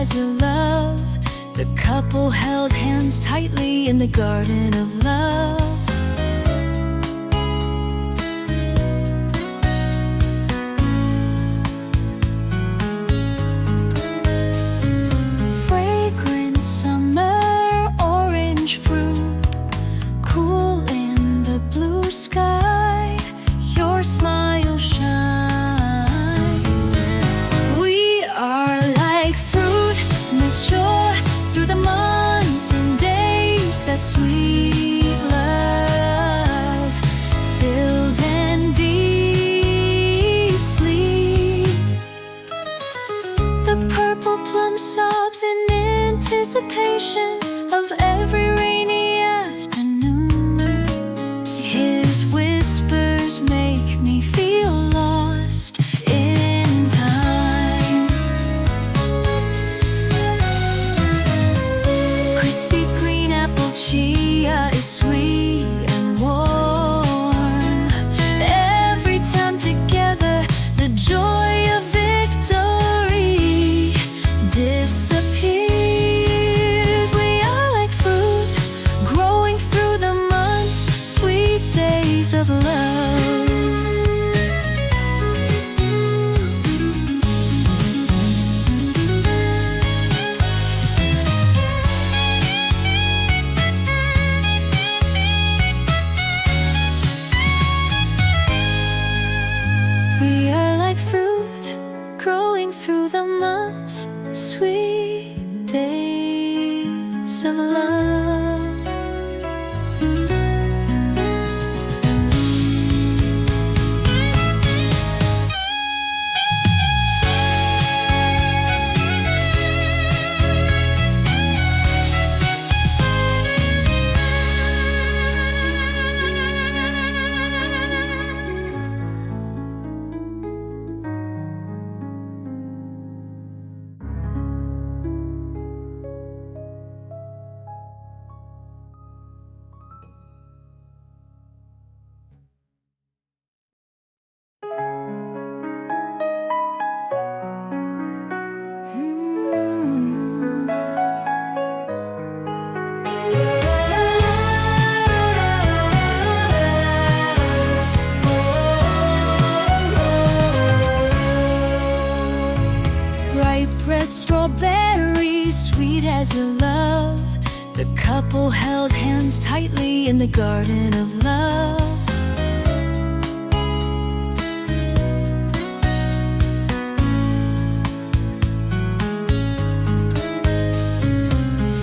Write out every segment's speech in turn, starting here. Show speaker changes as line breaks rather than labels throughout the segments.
as your love. The couple held hands tightly in the garden of love. Fragrant summer orange fruit, cool in the blue sky, your smile shines. We are like fruit, mature through the months and days. That sweet love, filled and deep sleep. The purple plum sobs in anticipation of every rainy afternoon. His whispers make me feel lost in time. Crispy green apple chia is sweet and warm. Every time together, the joy of victory disappears. We are like fruit, growing through the months, sweet days of love. We are like fruit, growing through the months, sweet days of love. Ripe red strawberries, sweet as your love. The couple held hands tightly in the garden of love.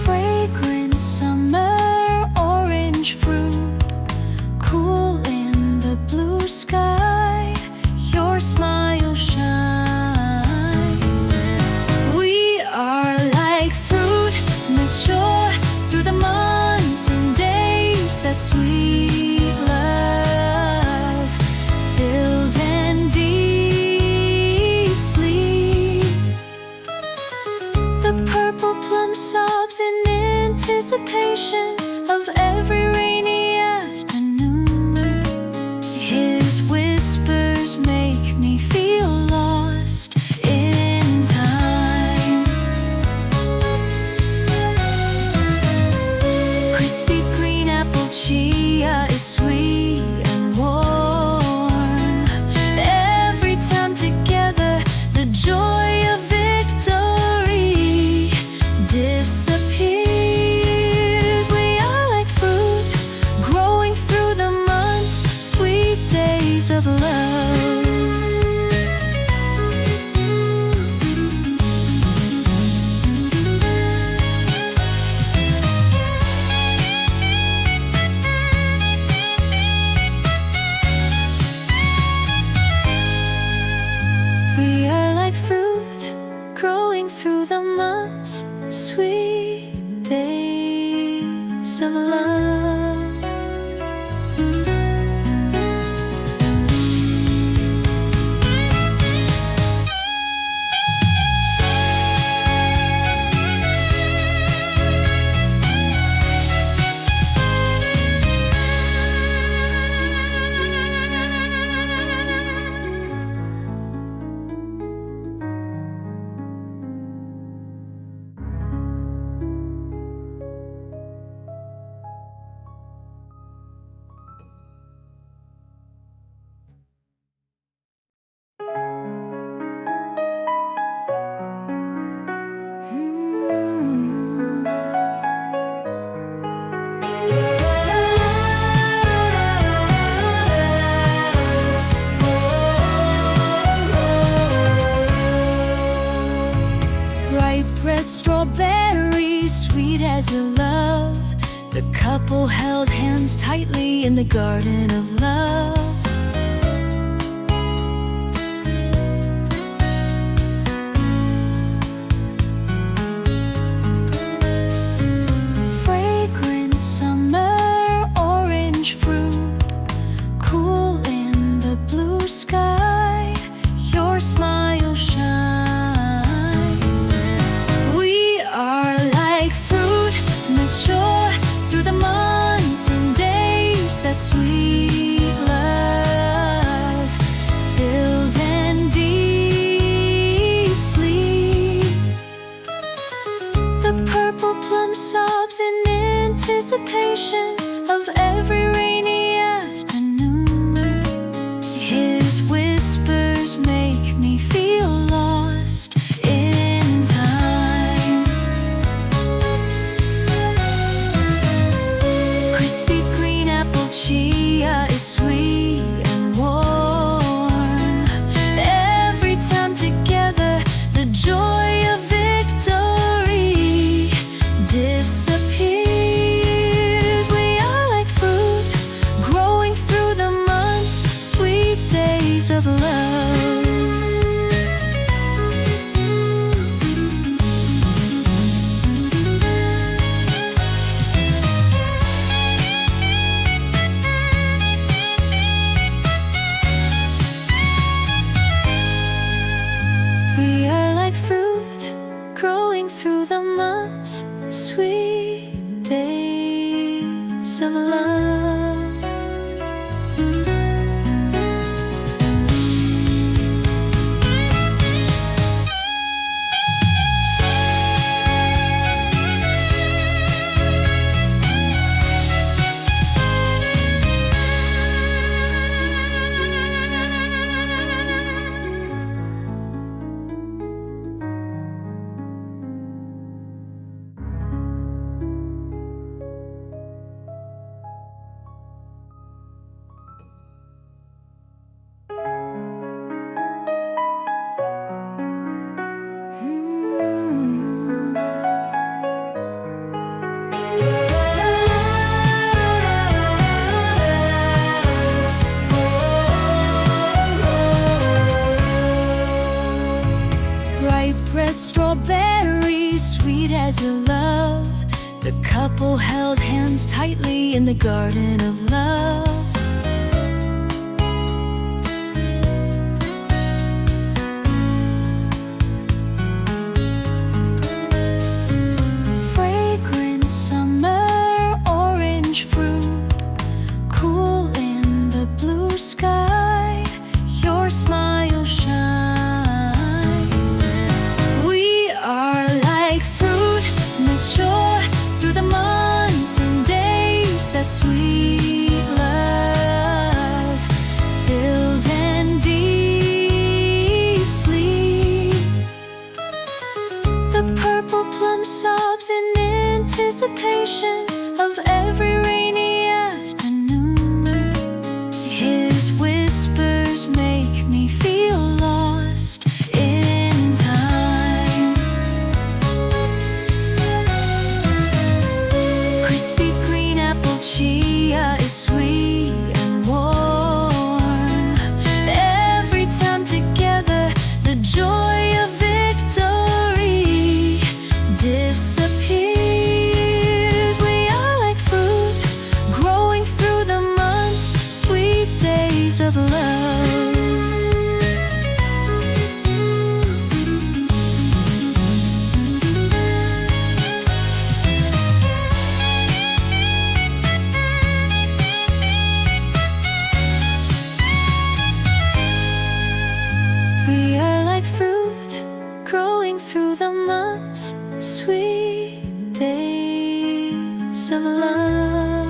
Fragrant summer orange fruit, cool in the blue sky, your smile shines. We are like fruit, mature through the months and days. That sweet love, filled and deep sleep. The purple plum sobs in anticipation of every rainy afternoon. His whispers make me feel lost in time. Crispy green apple chia is sweet and warm. Every time together, the joy of victory disappears. We are like fruit, growing through the months, sweet days of love. We are like fruit, growing through the months, sweet days of love. The couple held hands tightly in the garden of love. Fragrant summer orange fruit, cool in the blue sky, your smile shines. We are like fruit, mature through the months and days. That sweet love, filled and deep sleep. The purple plum sobs in anticipation of every rainy afternoon. His whispers make me feel lost in time. Crispy green apple chia is sweet and warm. Every time together, the joy of victory disappears. We are like fruit, growing through the months, sweet days of love. We are like fruit, growing through the months, sweet days of love. Ripe red strawberries, sweet as your love. The couple held hands tightly in the garden of love. Fragrant summer orange fruit, cool in the blue sky, your smile shines. We are like fruit, mature through the months and days. That sweet love, filled and deep sleep. The purple plum sobs in anticipation of every rainy afternoon. His whispers make me feel lost in time. Crispy green apple chia is sweet and warm. Every time together, the joy of victory disappears. We are like fruit, growing through the months, sweet days of love. We are like fruit, growing through the months, sweet days of love.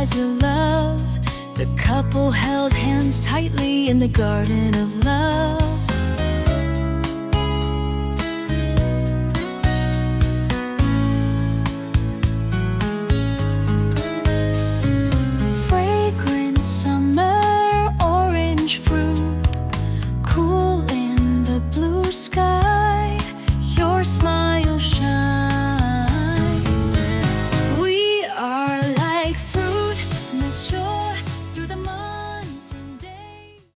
as your love. The couple held hands tightly in the garden of